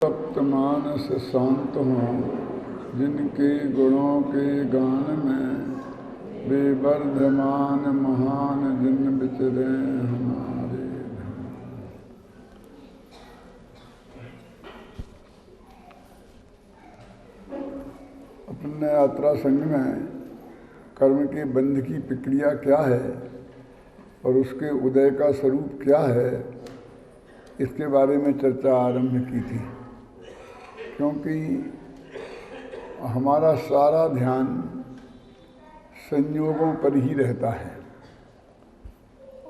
तप्त मानस शांत हों, जिनके गुणों के गान में वे वर्धमान महान जिन विचरे हमारे। अपने यात्रा संघ में कर्म के बंध की प्रक्रिया क्या है और उसके उदय का स्वरूप क्या है, इसके बारे में चर्चा आरंभ की थी। क्योंकि हमारा सारा ध्यान संयोगों पर ही रहता है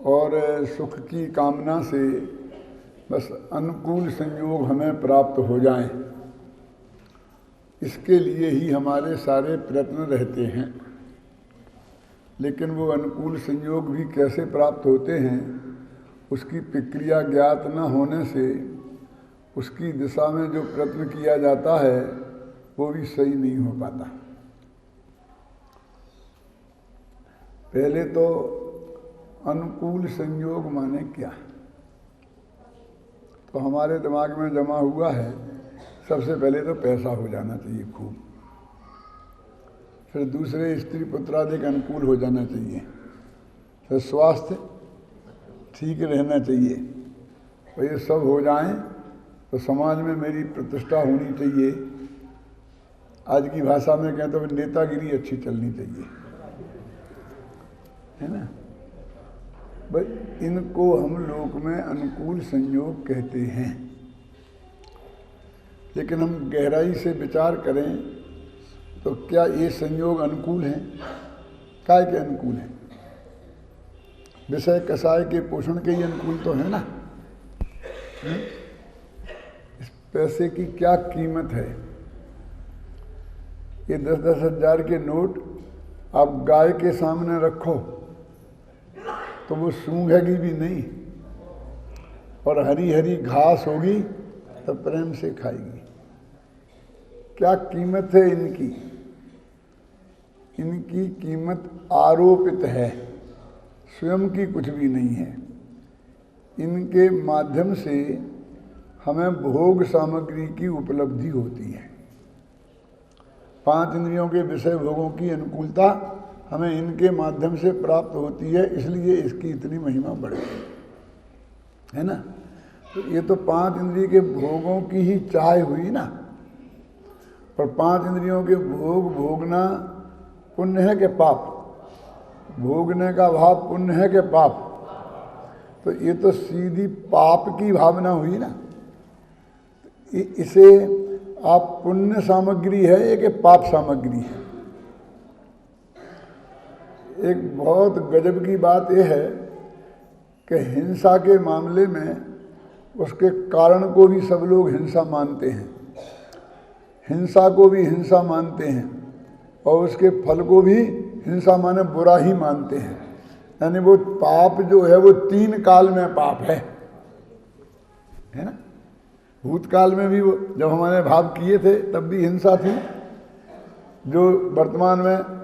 और सुख की कामना से बस अनुकूल संयोग हमें प्राप्त हो जाएं, इसके लिए ही हमारे सारे प्रयत्न रहते हैं। लेकिन वो अनुकूल संयोग भी कैसे प्राप्त होते हैं, उसकी प्रक्रिया ज्ञात न होने से उसकी दिशा में जो प्रयत्न किया जाता है वो भी सही नहीं हो पाता। पहले तो अनुकूल संयोग माने क्या, तो हमारे दिमाग में जमा हुआ है सबसे पहले तो पैसा हो जाना चाहिए खूब, फिर दूसरे स्त्री पुत्रादिक अनुकूल हो जाना चाहिए, फिर स्वास्थ्य ठीक रहना चाहिए। और ये सब हो जाएं तो समाज में मेरी प्रतिष्ठा होनी चाहिए। आज की भाषा में कहें तो नेतागिरी अच्छी चलनी चाहिए, है ना। बस इनको हम लोक में अनुकूल संयोग कहते हैं। लेकिन हम गहराई से विचार करें तो क्या ये संयोग अनुकूल हैं? काय के अनुकूल हैं? विषय कसाय के पोषण के ही अनुकूल तो है ना। इस पैसे की क्या कीमत है? ये 10-10 हजार के नोट आप गाय के सामने रखो तो वो सूंघेगी भी नहीं, और हरी हरी घास होगी तो प्रेम से खाएगी। क्या कीमत है इनकी? इनकी कीमत आरोपित है, स्वयं की कुछ भी नहीं है। इनके माध्यम से हमें भोग सामग्री की उपलब्धि होती है। 5 इंद्रियों के विषय भोगों की अनुकूलता हमें इनके माध्यम से प्राप्त होती है, इसलिए इसकी इतनी महिमा बढ़ गई है ना। तो ये तो 5 इंद्रिय के भोगों की ही चाह हुई ना। पर 5 इंद्रियों के भोग भोगना पुण्य है कि पाप? भोगने का भाव पुण्य है कि पाप? तो ये तो सीधी पाप की भावना हुई ना। इसे आप पुण्य सामग्री है या कि पाप सामग्री है? एक बहुत गजब की बात यह है कि हिंसा के मामले में उसके कारण को भी सब लोग हिंसा मानते हैं, हिंसा को भी हिंसा मानते हैं, और उसके फल को भी हिंसा माने बुरा ही मानते हैं। यानी वो पाप जो है वो 3 काल में पाप है ना। भूतकाल में भी वो जब हमारे भाव किए थे तब भी हिंसा थी, जो वर्तमान में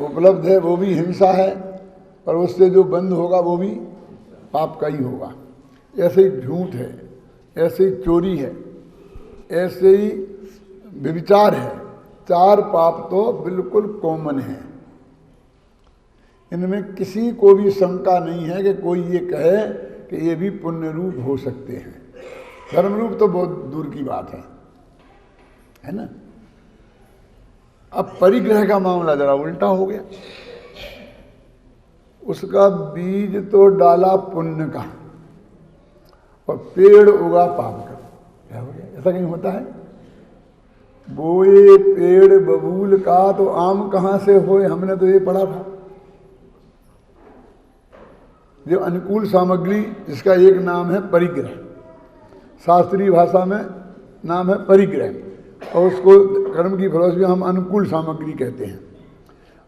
उपलब्ध है वो भी हिंसा है, और उससे जो बंद होगा वो भी पाप का ही होगा। ऐसे ही झूठ है, ऐसे ही चोरी है, ऐसे ही व्यभिचार है। 4 पाप तो बिल्कुल कॉमन है। इनमें किसी को भी शंका नहीं है कि कोई ये कहे कि ये भी पुण्य रूप हो सकते हैं। धर्म रूप तो बहुत दूर की बात है ना। अब परिग्रह का मामला जरा उल्टा हो गया। उसका बीज तो डाला पुण्य का और पेड़ उगा पाप का। क्या हो गया? ऐसा कहीं होता है? बोए पेड़ बबूल का तो आम कहाँ से होए, हमने तो ये पढ़ा था। जो अनुकूल सामग्री, जिसका एक नाम है परिग्रह, शास्त्रीय भाषा में नाम है परिग्रह, और उसको कर्म की फिलॉसफी हम अनुकूल सामग्री कहते हैं।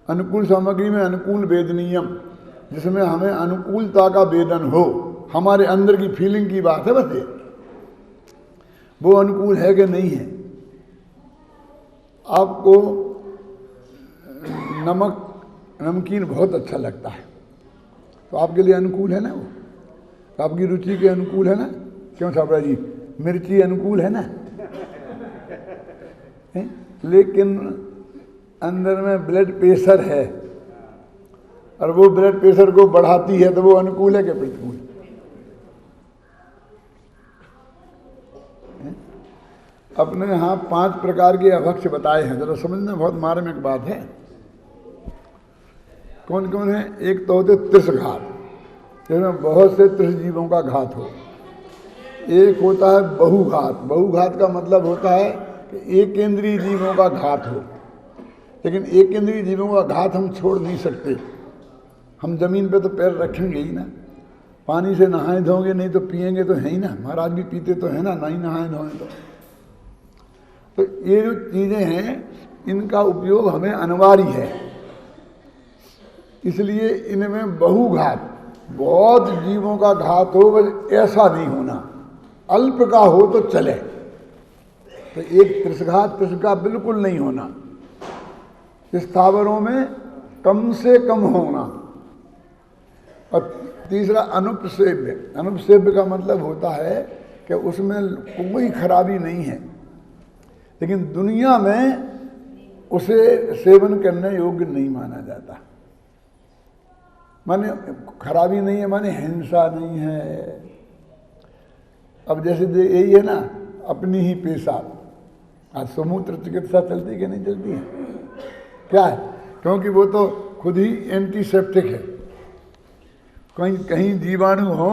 अनुकूल सामग्री में अनुकूल वेदनीयम, जिसमें हमें अनुकूलता का वेदन हो, हमारे अंदर की फीलिंग की बात है बस ये, वो अनुकूल है कि नहीं है। आपको नमकीन बहुत अच्छा लगता है तो आपके लिए अनुकूल है ना, वो आपकी रुचि के अनुकूल है ना। क्यों छापड़ा जी? मिर्ची अनुकूल है ना, लेकिन अंदर में ब्लड प्रेशर है और वो ब्लड प्रेशर को बढ़ाती है, तो वो अनुकूल है कि प्रतिकूल? अपने यहाँ 5 प्रकार के अभक्ष बताए हैं, जरा समझना, बहुत मार्मिक बात है। कौन कौन है? एक तो होते त्रिशघात, जिसमें बहुत से त्रिश जीवों का घात हो। एक होता है बहुघात। बहुघात का मतलब होता है कि एक केंद्रीय जीवों का घात हो, लेकिन एक केंद्रीय जीवों का घात हम छोड़ नहीं सकते। हम जमीन पे तो पैर रखेंगे ही ना, पानी से नहाए धोएंगे नहीं तो पिएंगे तो है ही ना, महाराज भी पीते तो है ना, नहीं नहाए धोए तो ये जो चीज़ें हैं इनका उपयोग हमें अनिवार्य है। इसलिए इनमें बहुघात, बहुत जीवों का घात हो, बस ऐसा नहीं होना, अल्प का हो तो चले। तो एक त्रिशघात, त्रिशघात बिल्कुल नहीं होना। स्थावरों में कम से कम होना। और तीसरा अनुपसेव्य। अनुपसेव्य का मतलब होता है कि उसमें कोई खराबी नहीं है, लेकिन दुनिया में उसे सेवन करने योग्य नहीं माना जाता। माने खराबी नहीं है, माने हिंसा नहीं है। अब जैसे यही है ना, अपनी ही पेशाब, आज समूत्र चिकित्सा चलती कि नहीं चलती है? क्या है? क्योंकि वो तो खुद ही एंटीसेप्टिक है। कहीं कहीं जीवाणु हो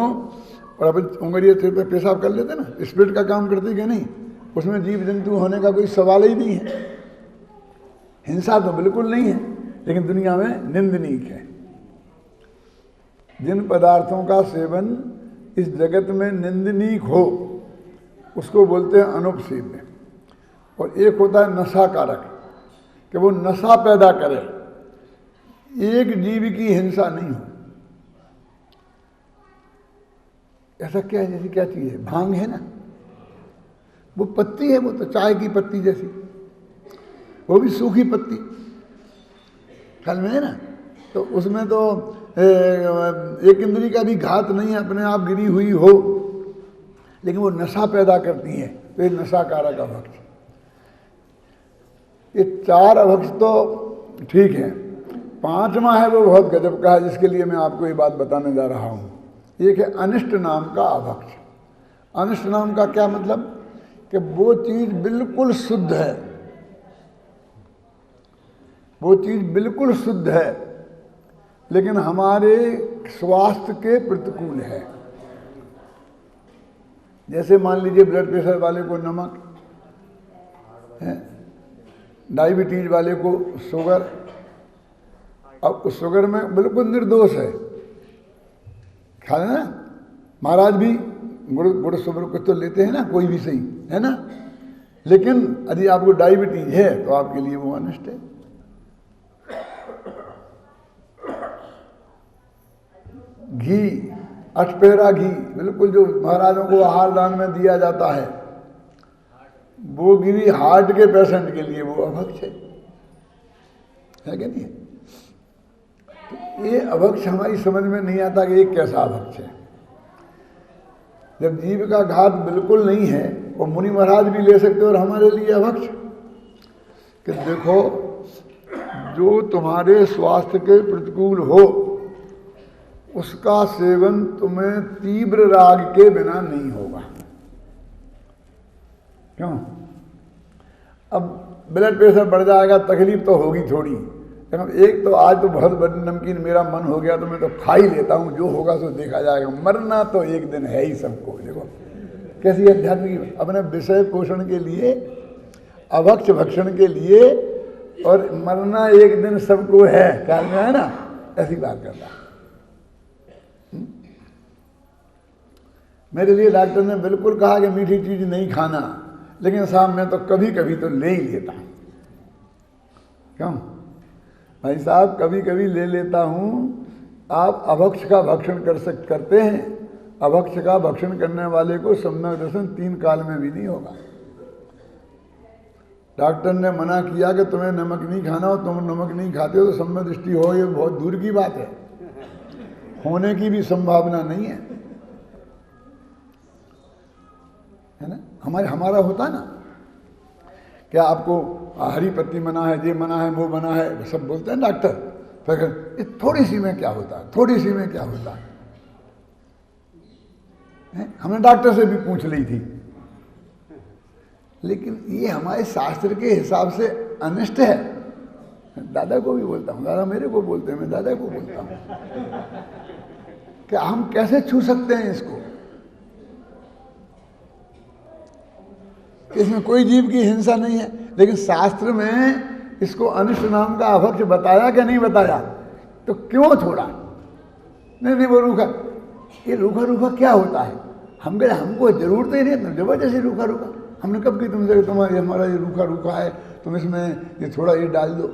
और अपन उंगलियों से पेशाब कर लेते ना, स्पिरिट का काम करती कि नहीं, उसमें जीव जंतु होने का कोई सवाल ही नहीं है। हिंसा तो बिल्कुल नहीं है, लेकिन दुनिया में निंदनीय है। जिन पदार्थों का सेवन इस जगत में निंदनीय हो उसको बोलते हैं अनुपसेव्य। और एक होता है नशा कारक, कि वो नशा पैदा करे, एक जीव की हिंसा नहीं हो। ऐसा क्या है? जैसे क्या चीज है? भांग है ना, वो पत्ती है, वो तो चाय की पत्ती जैसी, वो भी सूखी पत्ती फल में है ना, तो उसमें तो एक इंद्री का भी घात नहीं है, अपने आप गिरी हुई हो, लेकिन वो नशा पैदा करती है, तो ये नशा कारक अभक्ष। ये 4 अभक्ष तो ठीक है, 5वां है वो बहुत गजब का है, जिसके लिए मैं आपको ये बात बताने जा रहा हूँ। एक है अनिष्ट नाम का अभक्ष। अनिष्ट नाम का क्या मतलब? कि वो चीज बिल्कुल शुद्ध है, वो चीज बिल्कुल शुद्ध है, लेकिन हमारे स्वास्थ्य के प्रतिकूल है। जैसे मान लीजिए ब्लड प्रेशर वाले को नमक है, डायबिटीज वाले को शुगर। अब उस शुगर में बिल्कुल निर्दोष है, ख्याल है ना, महाराज भी गुड़ शुगर कुछ तो लेते हैं ना, कोई भी सही है ना, लेकिन यदि आपको डायबिटीज है तो आपके लिए वो अनिष्ट है। घी, अठपेरा घी, बिल्कुल जो महाराजों को आहार दान में दिया जाता है, वो घी हार्ट के पेशेंट के लिए वो अभक्ष है कि नहीं? तो ये अभक्ष हमारी समझ में नहीं आता कि ये कैसा अभक्ष है। जब जीव का घात बिल्कुल नहीं है, वो मुनि महाराज भी ले सकते और हमारे लिए अभक्ष, कि देखो जो तुम्हारे स्वास्थ्य के प्रतिकूल हो उसका सेवन तुम्हें तीव्र राग के बिना नहीं होगा। क्यों? अब ब्लड प्रेशर बढ़ जाएगा, तकलीफ तो होगी थोड़ी, लेकिन एक तो आज तो बहुत बड़ी नमकीन मेरा मन हो गया तो मैं तो खा ही लेता हूँ, जो होगा सो देखा जाएगा, मरना तो एक दिन है ही सबको। देखो कैसी आध्यात्मिक, अपने विषय पोषण के लिए, अभक्ष भक्षण के लिए, और मरना एक दिन सबको है, ख्याल में है ना, ऐसी बात करता है। मेरे लिए डॉक्टर ने बिल्कुल कहा कि मीठी चीज नहीं खाना, लेकिन साहब मैं तो कभी कभी तो ले ही लेता हूं। क्यों भाई साहब? कभी कभी ले लेता हूं। आप अभक्ष का भक्षण करते हैं, अभक्ष का भक्षण करने वाले को सम्यक दर्शन 3 काल में भी नहीं होगा। डॉक्टर ने मना किया कि तुम्हें नमक नहीं खाना हो, तुम नमक नहीं खाते हो तो सम्यक दृष्टि हो, ये बहुत दूर की बात है, होने की भी संभावना नहीं है। है ना। हमारा होता है ना, क्या आपको हरी पत्ती मना है, ये मना है, वो मना है, सब बोलते हैं डॉक्टर। फिर ये थोड़ी सी में क्या होता है, थोड़ी सी में क्या होता है? हमने डॉक्टर से भी पूछ ली थी, लेकिन ये हमारे शास्त्र के हिसाब से अनिष्ट है। दादा को भी बोलता हूँ, दादा मेरे को बोलते हैं, मैं दादा को बोलता हूँ, क्या हम कैसे छू सकते हैं इसको? इसमें कोई जीव की हिंसा नहीं है, लेकिन शास्त्र में इसको अनिष्ट नाम का अभक्ष बताया कि नहीं बताया? तो क्यों छोड़ा? नहीं वो रूखा, ये रूखा रूखा क्या होता है? हम कहे हमको जरूरत ही नहीं, जबरदस्ती रूखा रूखा। हमने कब की तुमसे, तुम्हारा हमारा ये रूखा रूखा है, तुम इसमें ये थोड़ा ये डाल दो,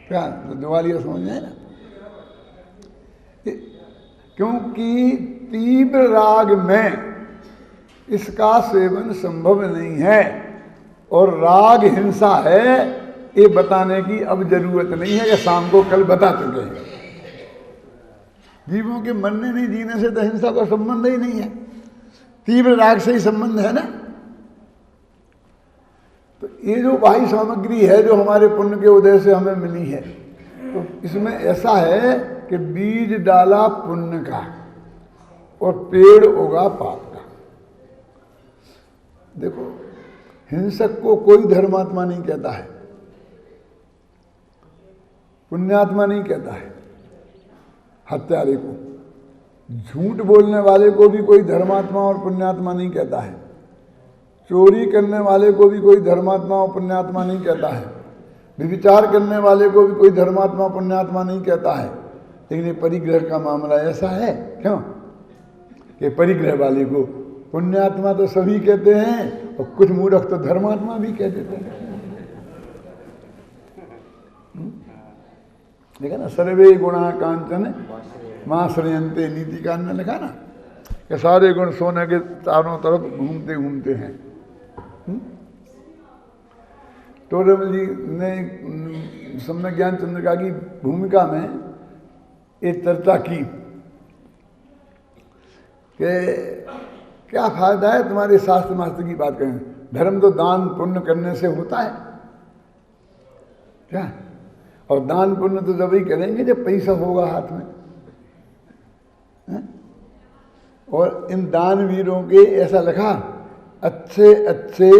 क्या दिवालिया समझ में है ना? क्योंकि तीव्र राग में इसका सेवन संभव नहीं है, और राग हिंसा है ये बताने की अब जरूरत नहीं है, कि शाम को कल बता चुके हैं। जीवों के मरने नहीं जीने से तो हिंसा का संबंध ही नहीं है, तीव्र राग से ही संबंध है ना। तो ये जो बाह्य सामग्री है जो हमारे पुण्य के उदय से हमें मिली है, तो इसमें ऐसा है कि बीज डाला पुण्य का और पेड़ उगा पाप का। देखो, हिंसक को कोई धर्मात्मा नहीं कहता है, पुण्यात्मा नहीं कहता है। हत्यारे को, झूठ बोलने वाले को भी कोई धर्मात्मा और पुण्यात्मा नहीं कहता है। चोरी करने वाले को भी कोई धर्मात्मा और पुण्यात्मा नहीं कहता है। व्यभिचार करने वाले को भी कोई धर्मात्मा पुण्यात्मा नहीं कहता है। लेकिन ये परिग्रह का मामला ऐसा है, क्यों कि परिग्रह वाले को पुण्यात्मा तो सभी कहते हैं, और कुछ मूर्ख तो धर्मात्मा भी कह देते हैं। देखा ना, सर्वे गुणा कांचन माश्रयन्ते, नीति कांड में लिखा ना कि सारे गुण सोने के चारों तरफ घूमते घूमते हैं। टोडरमल जी ने सम्यक ज्ञान चंद्रिका की भूमिका में एक चर्चा की कि क्या फायदा है तुम्हारे शास्त्र मास्त्र की बात करें, धर्म तो दान पुण्य करने से होता है क्या? और दान पुण्य तो जब ही करेंगे जब पैसा होगा हाथ में, है? और इन दानवीरों के ऐसा लिखा, अच्छे अच्छे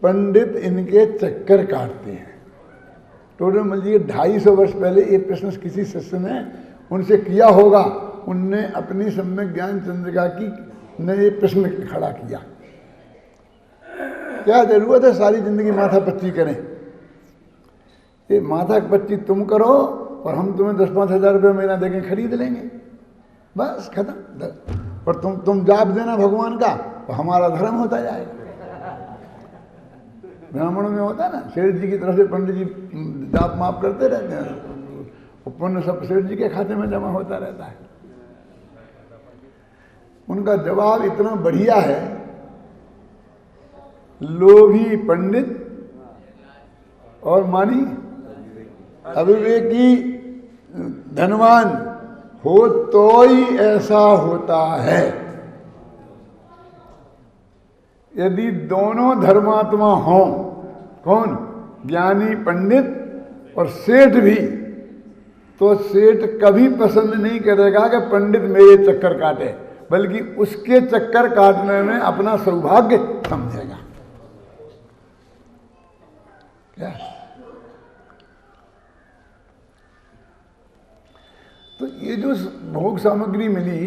पंडित इनके चक्कर काटते हैं। टोडरमल जी 250 वर्ष पहले ये प्रश्न किसी शिष्य ने उनसे किया होगा, उनने अपनी सम्यक ज्ञान चंद्रिका की ने ये प्रश्न खड़ा किया। क्या जरूरत है सारी जिंदगी माथा पच्ची करें? ये माथा पच्ची तुम करो और हम तुम्हें 10-5 हज़ार रुपये महीना देंगे, खरीद लेंगे, बस खत्म। और तुम जाप देना भगवान का, तो हमारा धर्म होता जाएगा। ब्राह्मणों में होता है ना, सेठ जी की तरफ से पंडित जी जाप माफ करते रहते हैं, और पुण्य सब सेठ जी के खाते में जमा होता रहता है। उनका जवाब इतना बढ़िया है, लोभी पंडित और मानी अविवेकी धनवान हो तो ही ऐसा होता है। यदि दोनों धर्मात्मा हों, कौन? ज्ञानी पंडित और सेठ भी, तो सेठ कभी पसंद नहीं करेगा कि पंडित मेरे चक्कर काटे, बल्कि उसके चक्कर काटने में अपना सौभाग्य समझेगा। क्या? तो ये जो भोग सामग्री मिली,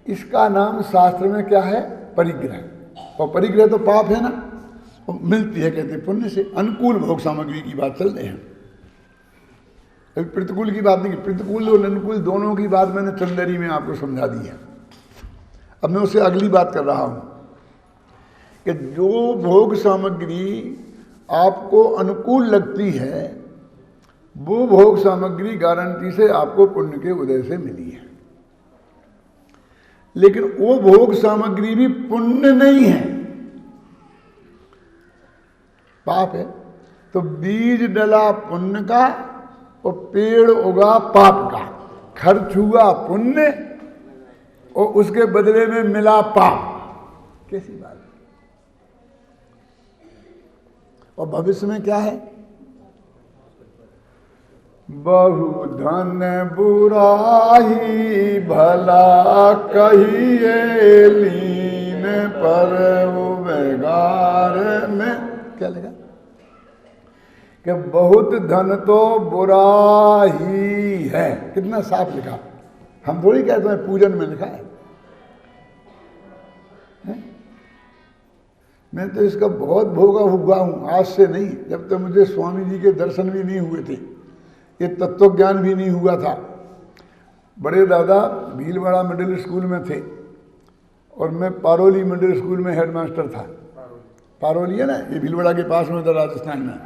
इसका नाम शास्त्र में क्या है? परिग्रह। और परिग्रह तो पाप है ना, और मिलती है कहते पुण्य से। अनुकूल भोग सामग्री की बात चल रही है, अभी प्रतिकूल की बात नहीं। प्रतिकूल और अनुकूल दोनों की बात मैंने चंदेरी में आपको समझा दी है। अब मैं उससे अगली बात कर रहा हूं कि जो भोग सामग्री आपको अनुकूल लगती है, वो भोग सामग्री गारंटी से आपको पुण्य के उदय से मिली है। लेकिन वो भोग सामग्री भी पुण्य नहीं है, पाप है। तो बीज डला पुण्य का और पेड़ उगा पाप का, खर्च हुआ पुण्य और उसके बदले में मिला पाप। कैसी बात है। और भविष्य में क्या है? बहु धन बुराई भला कहिए लीन पर बेगार में। क्या लगा कि बहुत धन तो बुरा ही है। कितना साफ लिखा। हम थोड़ी कहते हैं पूजन में लिखा है। मैं तो इसका बहुत भोगा हुआ हूं, आज से नहीं, जब तक मुझे स्वामी जी के दर्शन भी नहीं हुए थे, ये तत्व ज्ञान भी नहीं हुआ था। बड़े दादा भीलवाड़ा मिडिल स्कूल में थे और मैं पारोली मिडिल स्कूल में हेडमास्टर था। पारोली है ना, ये भीलवाड़ा के पास में था, राजस्थान में।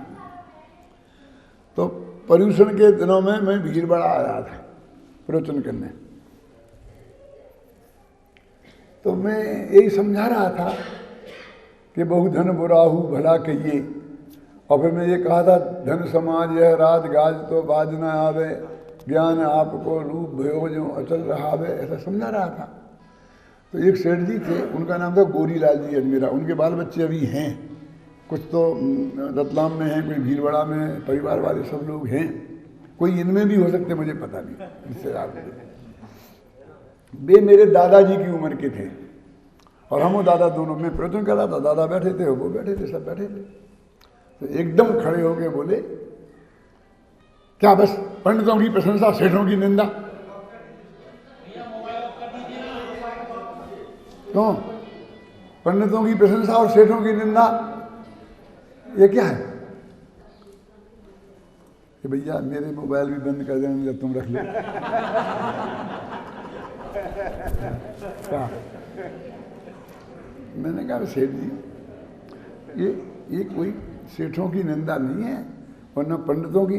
तो पर्यूषण के दिनों में मैं भीलवाड़ा आया था प्रवचन करने। तो मैं यही समझा रहा था कि बहु धन बुराहु भला कहिए। और फिर मैं ये कहा था, धन समाज यह राज गाज तो बाज न आवे, ज्ञान आपको रूप भयो जो अचल रहावे, ऐसा समझा रहा था। तो एक सेठ जी थे, उनका नाम था गोरीलाल जी अजमेरा। उनके बाल बच्चे अभी हैं, कुछ तो रतलाम में हैं, कोई भीलवाड़ा में, परिवार वाले सब लोग हैं, कोई इनमें भी हो सकते, मुझे पता नहीं, इससे आप वे मेरे दादाजी की उम्र के थे और हम वो दादा दोनों में प्रवचन कर रहा था। दादा बैठे थे, वो बैठे थे, सब बैठे थे। तो एकदम खड़े होके बोले, क्या बस पंडितों की प्रशंसा सेठों की निंदा? क्यों? पंडितों की प्रशंसा और सेठों की निंदा, ये क्या है? कि भैया मेरे मोबाइल भी बंद कर देना जब तुम रख लो। क्या? मैंने कहा सेठ जी, ये कोई सेठों की निंदा नहीं है और न पंडितों की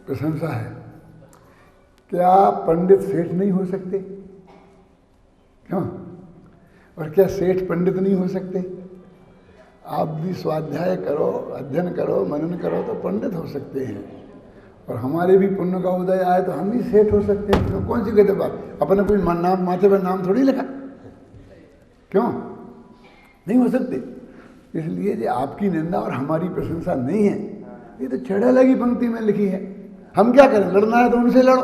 प्रशंसा है। क्या पंडित सेठ नहीं हो सकते? क्यों? और क्या सेठ पंडित नहीं हो सकते? आप भी स्वाध्याय करो, अध्ययन करो, मनन करो तो पंडित हो सकते हैं। और हमारे भी पुण्य का उदय आए तो हम भी सेठ हो सकते हैं। तो कौन सी कहते बात? अपने कोई नाम, माथे पर नाम थोड़ी लिखा। क्यों नहीं हो सकते? इसलिए जो आपकी निंदा और हमारी प्रशंसा नहीं है, ये तो छड़ा लगी पंक्ति में लिखी है। हम क्या करें? लड़ना है तो उनसे लड़ो।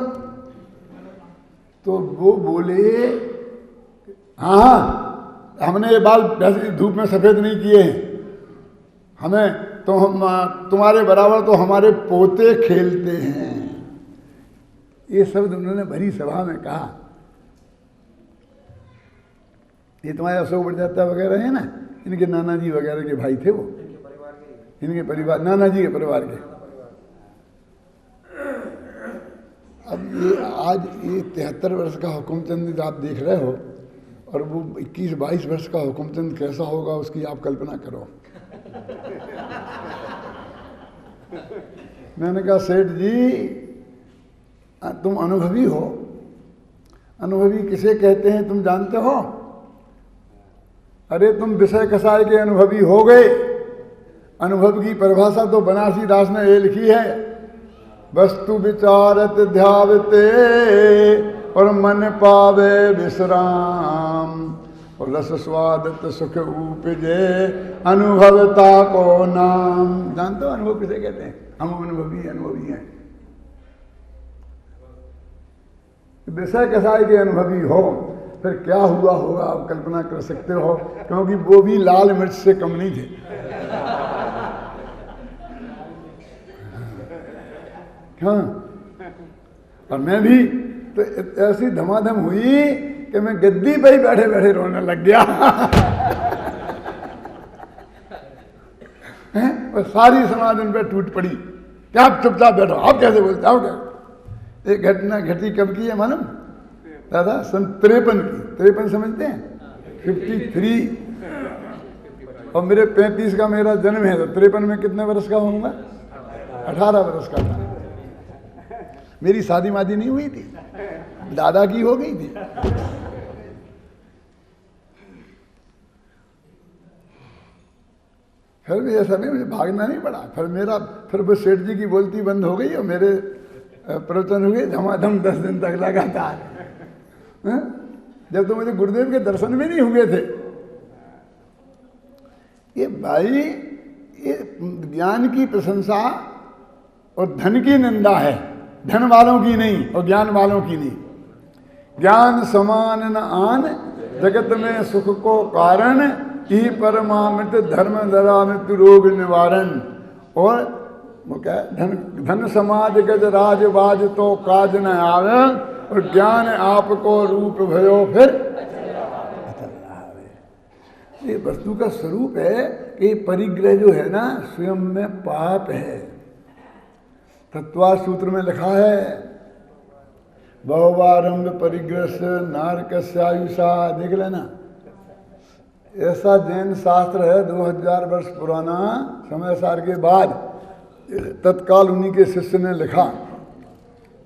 तो वो बोले, हाँ हमने ये बाल धूप में सफेद नहीं किए हैं, हमें तो हम तुम्हारे बराबर तो हमारे पोते खेलते हैं। ये शब्द उन्होंने भरी सभा में कहा। ये तुम्हारे अशोक बड़जात्या वगैरह है ना, इनके नाना जी वगैरह के भाई थे वो, इनके परिवार, नाना जी के परिवार के। अब ये आज ये 73 वर्ष का हुकुमचंद आप देख रहे हो और वो 21-22 वर्ष का हुकुमचंद कैसा होगा उसकी आप कल्पना करो। मैंने कहा सेठ जी तुम अनुभवी हो, अनुभवी किसे कहते हैं तुम जानते हो? अरे तुम विषय कसाय के अनुभवी हो गए। अनुभव की परिभाषा तो बनारसी दास ने ये लिखी है, वस्तु विचारत ध्यावते और मन पावे विश्राम, और रस स्वादत सुख उपजे अनुभवता को नाम। जानते हो अनुभव किसे कहते हैं? हम अनुभवी हैं। विषय कसाय के अनुभवी हो, फिर क्या हुआ होगा आप कल्पना कर सकते हो, क्योंकि वो भी लाल मिर्च से कम नहीं थे। हाँ, और मैं भी तो ऐसी धमाधम हुई कि मैं गद्दी पे ही बैठे बैठे रोने लग गया। और सारी समाज उन पर टूट पड़ी। क्या आप चुपचाप बैठो, आप कैसे बोलते हो? क्या एक घटना घटी कब की है मालूम? दादा सन 53 की। 53 समझते हैं? 53 और मेरे 35 का मेरा जन्म है, तो 53 में कितने वर्ष का होऊंगा? 18 वर्ष का था। मेरी शादी मादी नहीं हुई थी, दादा की हो गई थी। फिर भी ऐसा नहीं, मुझे भागना नहीं पड़ा। फिर वो सेठ जी की बोलती बंद हो गई और मेरे प्रवचन हुए धमाधम 10 दिन तक लगातार। जब तो मुझे गुरुदेव के दर्शन भी नहीं हुए थे। ये भाई, ये ज्ञान की प्रशंसा और धन की निंदा है, धन वालों की नहीं और ज्ञान वालों की नहीं। ज्ञान समान न आन, जगत में सुख को कारण, ई परमामृत धर्म धरा मृत्यु रोग निवारण। और वो क्या है, धन समाज गज राज बाज तो काज न आवे, और ज्ञान आपको रूप भयो फिर अचल आवे। ये वस्तु का स्वरूप है कि परिग्रह जो है ना स्वयं में पाप है। तत्वा सूत्र में लिखा है, बहुवारंभ परिग्रह नारकस्यायुषा, देख लेना। ऐसा जैन शास्त्र है 2000 वर्ष पुराना, समय सार के बाद तत्काल उन्हीं के शिष्य ने लिखा,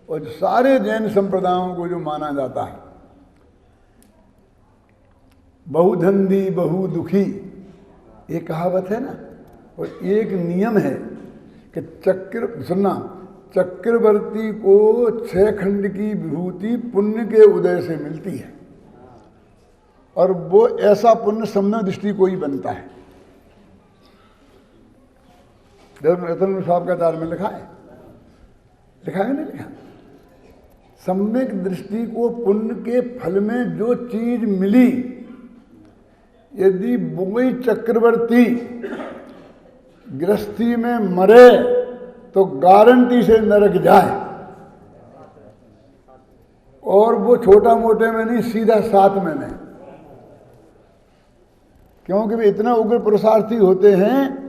और सारे जैन संप्रदायों को जो माना जाता है। बहुधंधी बहु दुखी, ये कहावत है ना। और एक नियम है कि चक्रवर्ती को 6 खंड की विभूति पुण्य के उदय से मिलती है, और वो ऐसा पुण्य सम्यक दृष्टि को ही बनता है। रतन साहब का तार में लिखा है नहीं लिखा? सम्यक दृष्टि को पुण्य के फल में जो चीज मिली, यदि वही चक्रवर्ती गृहस्थी में मरे तो गारंटी से नरक जाए, और वो छोटा मोटे में नहीं, सीधा 7 में नहीं। क्योंकि वे इतना उग्र पुरुषार्थी होते हैं,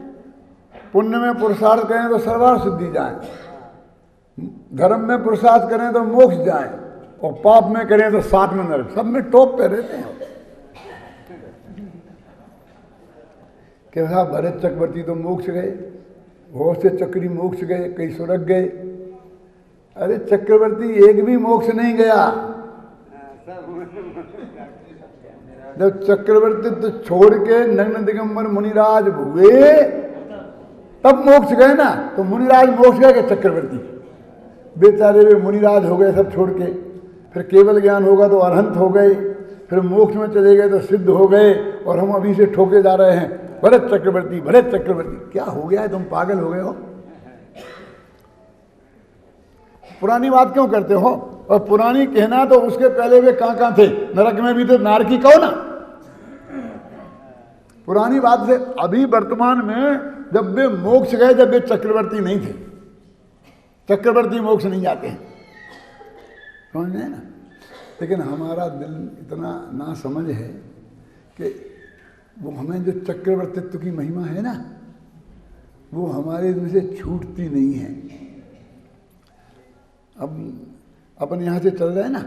पुण्य में पुरुषार्थ करें तो सर्वार्थ सिद्धि जाए, धर्म में पुरुषार्थ करें तो मोक्ष जाए, और पाप में करें तो 7 में नरक। सब में टॉप पे रहते हैं। कि साहब भरत चक्रवर्ती तो मोक्ष गए, बहुत से चक्री मोक्ष गए, कई स्वर्ग गए। अरे चक्रवर्ती एक भी मोक्ष नहीं गया। जब चक्रवर्ती तो छोड़ के नग्न दिगंबर मुनिराज हुए तब मोक्ष गए ना। तो मुनिराज मोक्ष गए कि चक्रवर्ती? बेचारे वे मुनिराज हो गए सब छोड़ के, फिर केवल ज्ञान होगा तो अरहंत हो गए, फिर मोक्ष में चले गए तो सिद्ध हो गए, और हम अभी से ठोके जा रहे हैं भरत चक्रवर्ती भरत चक्रवर्ती। क्या हो गया है, तुम पागल हो गए हो? पुरानी बात क्यों करते हो? और पुरानी कहना तो उसके पहले वे कहां थे? नरक में भी तो नारकी कहो ना। पुरानी बात से अभी वर्तमान में जब वे मोक्ष गए, जब वे चक्रवर्ती नहीं थे। चक्रवर्ती मोक्ष नहीं जाते हैं, समझ में ना। लेकिन हमारा दिल इतना ना समझ है कि वो हमें जो चक्रवर्तित्व की महिमा है ना, वो हमारे दिल से छूटती नहीं है। अब अपन यहाँ से चल रहे हैं ना,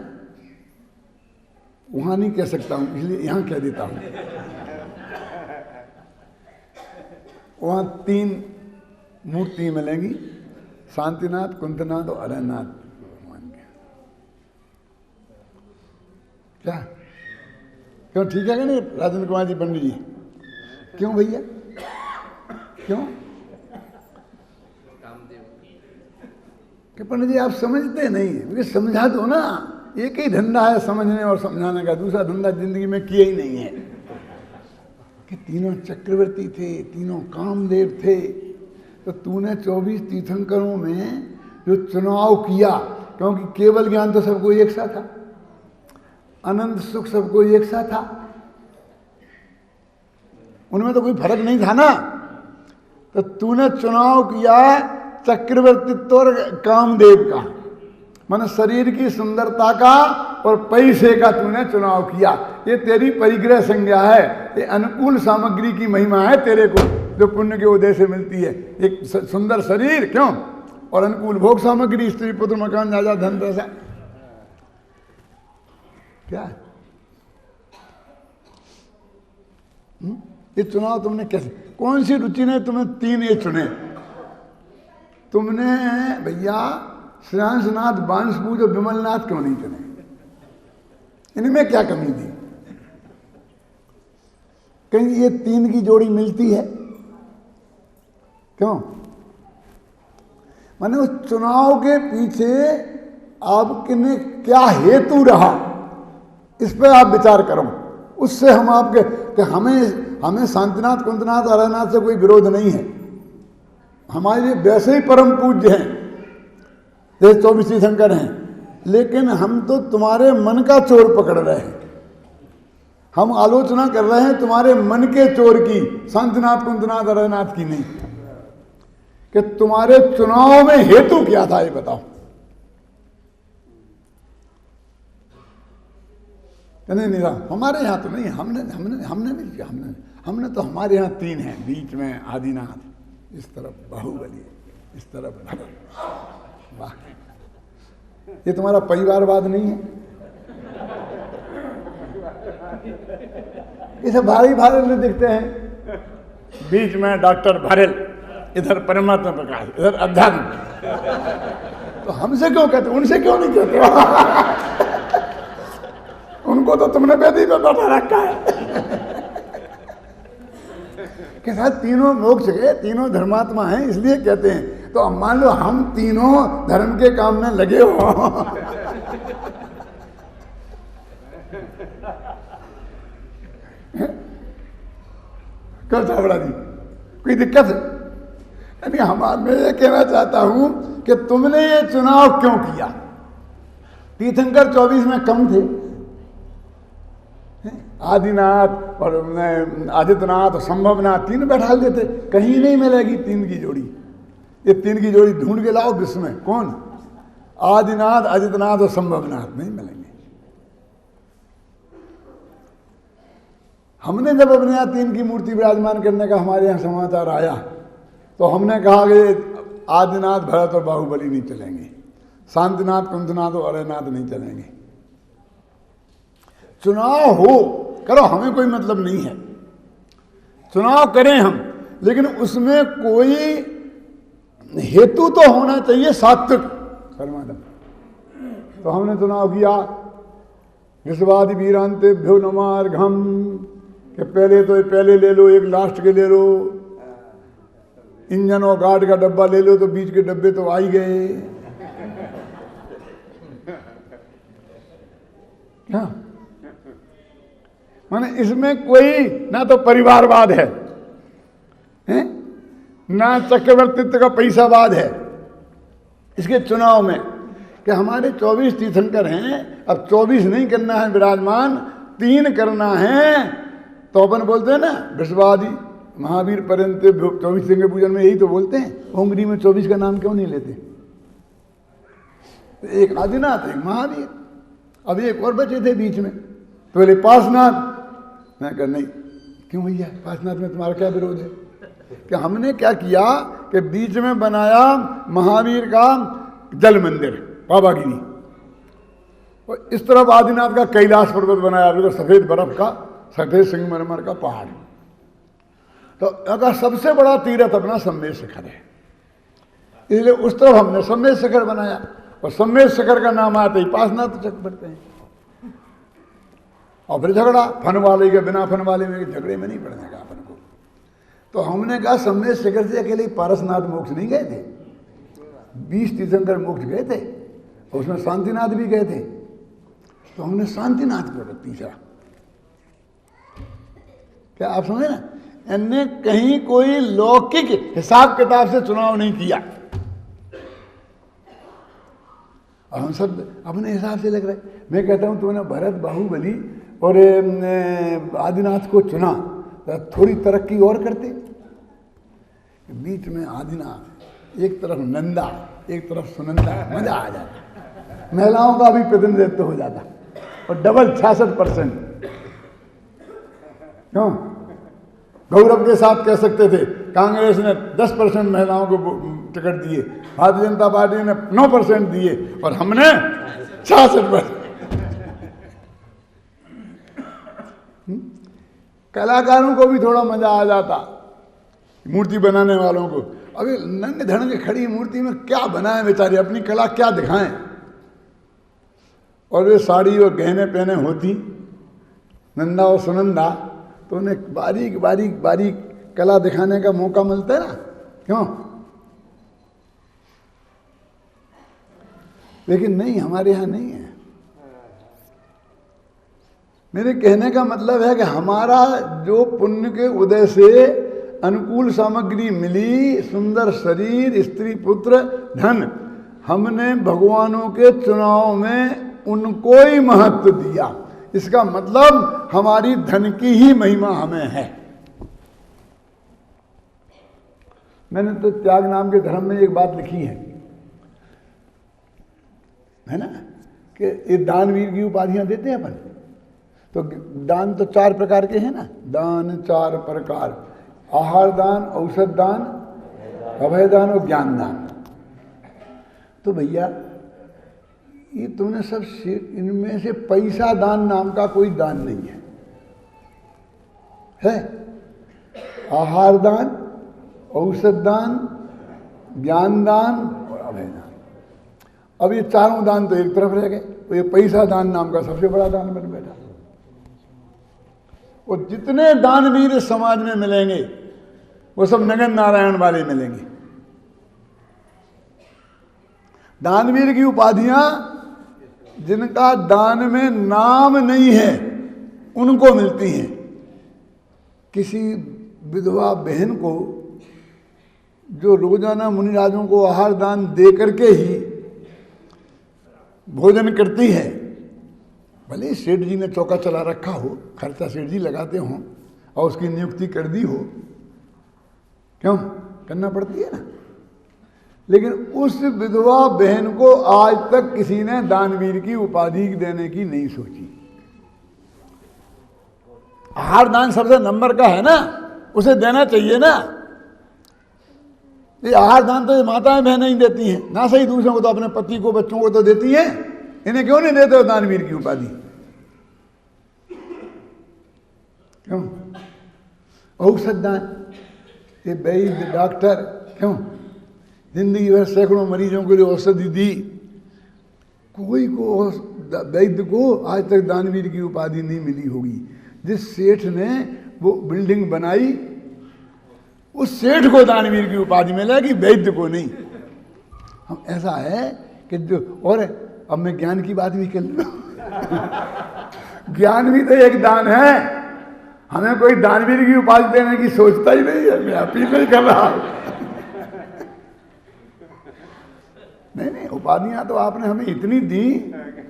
वहाँ नहीं कह सकता हूँ, इसलिए यहाँ कह देता हूँ। वहाँ 3 मूर्ति मिलेंगी, शांतिनाथ, कुंतनाथ और अरहनाथ भगवान के। क्या क्यों, ठीक है कि नहीं राजेंद्र कुमार जी पंडित जी? क्यों भैया, क्यों? कि पंडित जी आप समझते नहीं, मुझे समझा दो ना। एक ही धंधा है समझने और समझाने का, दूसरा धंधा जिंदगी में किया ही नहीं है। कि तीनों चक्रवर्ती थे, तीनों कामदेव थे, तो तूने 24 तीर्थंकरों में जो चुनाव किया, क्योंकि केवल ज्ञान तो सबको एक सा था, अनंत सुख सबको एक सा था, उनमें तो कोई फर्क नहीं था ना। तो तूने चुनाव किया चक्रवर्तित्व और कामदेव का, माने शरीर की सुंदरता का और पैसे का तूने चुनाव किया। ये तेरी परिग्रह संज्ञा है, ये अनुकूल सामग्री की महिमा है तेरे को, जो पुण्य के उदय से मिलती है। एक सुंदर शरीर क्यों, और अनुकूल भोग सामग्री, स्त्री पुत्र मकान राजा धन पैसा। क्या ये चुनाव तुमने कैसे, कौन सी रुचि ने तुम्हें 3 ये चुने? तुमने भैया श्रेयांशनाथ, बांसपूज और विमलनाथ क्यों नहीं चुने? इनमें क्या कमी थी? कहीं ये 3 की जोड़ी मिलती है क्यों? माने उस चुनाव के पीछे आपके क्या हेतु रहा, इस पर आप विचार करो। उससे हम आपके कि हमें शांतिनाथ कुंतनाथ अरनाथ से कोई विरोध नहीं है, हमारे लिए वैसे ही परम पूज्य हैं जैसे 24 तीर्थंकर हैं, लेकिन हम तो तुम्हारे मन का चोर पकड़ रहे हैं। हम आलोचना कर रहे हैं तुम्हारे मन के चोर की, शांतिनाथ कुंतनाथ अरनाथ की नहीं। कि तुम्हारे चुनाव में हेतु क्या था ये बताओ। नहीं हमारे यहाँ तो नहीं, हमने नहीं किया। हमने तो हमारे यहाँ 3 हैं, बीच में आदिनाथ, इस तरफ बाहुबली, इस तरफ भरत। वाह, ये तुम्हारा परिवारवाद नहीं है? इसे भारी भारी दिखते हैं। बीच में डॉक्टर भरेल, इधर परमात्मा प्रकाश, इधर अध्यात्म। तो हमसे क्यों कहते, उनसे क्यों नहीं कहते? उनको तो तुमने वेदी पे बैठा रखा है। के साथ तीनों मोक्ष गए, तीनों धर्मात्मा हैं, इसलिए कहते हैं। तो अब मान लो हम तीनों धर्म के काम में लगे हो, क्या चावड़ा जी, कोई दिक्कत है? मैं ये कहना चाहता हूं कि तुमने ये चुनाव क्यों किया? तीर्थंकर 24 में कम थे, आदिनाथ और आदित्यनाथ और संभवनाथ 3 बैठा देते, कहीं नहीं मिलेगी 3 की जोड़ी। ये 3 की जोड़ी ढूंढ के लाओ विश्व में, कौन? आदिनाथ, आदित्यनाथ और संभवनाथ नहीं मिलेंगे। हमने जब अपने यहाँ 3 की मूर्ति विराजमान करने का हमारे यहाँ समाचार आया तो हमने कहा कि आदिनाथ, भरत और बाहुबली नहीं चलेंगे, शांतिनाथ, कुंतनाथ और अरनाथ नहीं चलेंगे। चुनाव हो करो, हमें कोई मतलब नहीं है, चुनाव करें हम, लेकिन उसमें कोई हेतु तो होना चाहिए सात्विक परमात्मा। तो हमने चुनाव किया, विश्वादि वीरांतेभ्यो नमार्घम, कि पहले ले लो, एक लास्ट के ले लो, इंजन और गार्ड का डब्बा ले लो, तो बीच के डब्बे तो आ ही गए। क्या माने इसमें कोई ना तो परिवारवाद है, ना चक्रवर्तित्व का पैसावाद है इसके चुनाव में। कि हमारे 24 तीर्थंकर हैं, अब 24 नहीं करना है विराजमान, 3 करना है। तो अपन बोलते हैं ना विश्वादि महावीर पर्यंत 24 सिंह के पूजन में यही तो बोलते हैं। होंगरी में 24 का नाम क्यों नहीं लेते? एक आदिनाथ, एक महावीर, अब एक और बचे थे बीच में, तो बोले पासनाथ। मैं कहा नहीं, क्यों भैया, पासनाथ में तुम्हारा क्या विरोध है? कि हमने क्या किया कि बीच में बनाया महावीर का जल मंदिर बाबागिरी, और इस तरफ आदिनाथ का कैलाश पर्वत बनाया, तो सफेद बर्फ का, सफेद संगमरमर का पहाड़। तो अगर सबसे बड़ा तीर्थ अपना सम्मेद शिखर है, इसलिए उस तरफ हमने सम्मेद शिखर बनाया, और सम्मेद शिखर का नाम आते ही पासनाथ चक पड़ते हैं। और फिर झगड़ा, फन वाले के बिना फन वाले में झगड़े में नहीं पड़ने का अपन को। तो हमने कहा सम्मेद शिखर से अकेले पारसनाथ मोक्ष नहीं गए थे, 20 तीर्थंकर मोक्ष गए थे, और उसमें शांतिनाथ भी गए थे। तो हमने शांतिनाथ को तीसरा, क्या आप समझे ना, इनने कहीं कोई लौकिक हिसाब किताब से चुनाव नहीं किया, और हम सब अपने हिसाब से लग रहे। मैं कहता हूं तुमने भरत, बाहुबली और आदिनाथ को चुना, तो थोड़ी तरक्की और करते। बीच में आदिनाथ, एक तरफ नंदा, एक तरफ सुनंदा, मजा आ जाता, महिलाओं का भी प्रतिनिधित्व हो जाता, और डबल 66%। क्यों? गौरव के साथ कह सकते थे कांग्रेस ने 10% महिलाओं को टिकट दिए, भारतीय जनता पार्टी ने 9% दिए, और हमने 66%। कलाकारों को भी थोड़ा मजा आ जाता, मूर्ति बनाने वालों को। अभी नंगे धड़ंगे खड़ी मूर्ति में क्या बनाए बेचारे, अपनी कला क्या दिखाएं। और वे साड़ी और गहने पहने होती नंदा और सुनंदा, तो उन्हें बारीक बारीक बारीक कला दिखाने का मौका मिलता है ना, क्यों? लेकिन नहीं, हमारे यहाँ नहीं है। मेरे कहने का मतलब है कि हमारा जो पुण्य के उदय से अनुकूल सामग्री मिली, सुंदर शरीर, स्त्री पुत्र धन, हमने भगवानों के चुनाव में उनको ही महत्व दिया। इसका मतलब हमारी धन की ही महिमा हमें है। मैंने तो त्याग नाम के धर्म में एक बात लिखी है ना, कि ये दानवीर की उपाधियां देते हैं अपन। तो दान तो 4 प्रकार के हैं ना, दान 4 प्रकार, आहार दान, औषध दान, अभय दान और ज्ञान दान। तो भैया ये तुमने सब, इनमें से पैसा दान नाम का कोई दान नहीं है। आहार दान, औषध दान, ज्ञान दान और अभय दान। अब ये चारों दान तो एक तरफ रह गए, तो ये पैसा दान नाम का सबसे बड़ा दान बन बैठा। और जितने दानवीर इस समाज में मिलेंगे वो सब नगन नारायण वाले मिलेंगे। दानवीर की उपाधियां जिनका दान में नाम नहीं है उनको मिलती हैं। किसी विधवा बहन को जो रोजाना मुनिराजों को आहार दान दे करके ही भोजन करती है, भले सेठ जी ने चौका चला रखा हो, खर्चा सेठ जी लगाते हों और उसकी नियुक्ति कर दी हो, क्यों करना पड़ती है ना, लेकिन उस विधवा बहन को आज तक किसी ने दानवीर की उपाधि देने की नहीं सोची। आहार दान सबसे नंबर का है ना, उसे देना चाहिए ना। ये आहार दान तो ये माताएं बहनें ही देती हैं ना, सही दूसरों को तो अपने पति को बच्चों को तो देती हैं, इन्हें क्यों नहीं देते हो दानवीर की उपाधि? क्यों? औषध दान, ये वैद्य डॉक्टर क्यों जिंदगी भर सैकड़ों मरीजों के लिए औषधि दी, कोई को वैद्य को आज तक दानवीर की उपाधि नहीं मिली होगी। जिस सेठ ने वो बिल्डिंग बनाई उस सेठ को दानवीर की उपाधि मिलेगी, वैद्य को नहीं। हम ऐसा है कि जो, और अब मैं ज्ञान की बात भी कर लूं ज्ञान भी तो एक दान है। हमें कोई दानवीर की उपाधि देने की सोचता ही नहीं है, मैं अपील नहीं कर रहा नहीं, उपाधियां तो आपने हमें इतनी दी